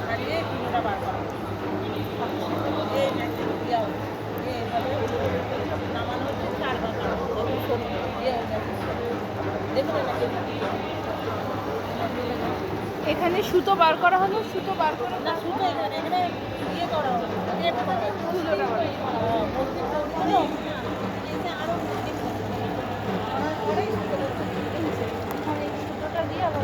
ছাড়িয়ে কিলোটা বার করা এই এইভাবে নামানো হচ্ছে 4 বার এখানে সুতো বার করা হলো, সুতো বার করে না সুতো এখানে এখানে ইয়ে করা হলো তুলোটা বার আরো সুতোটা দিয়ে আবার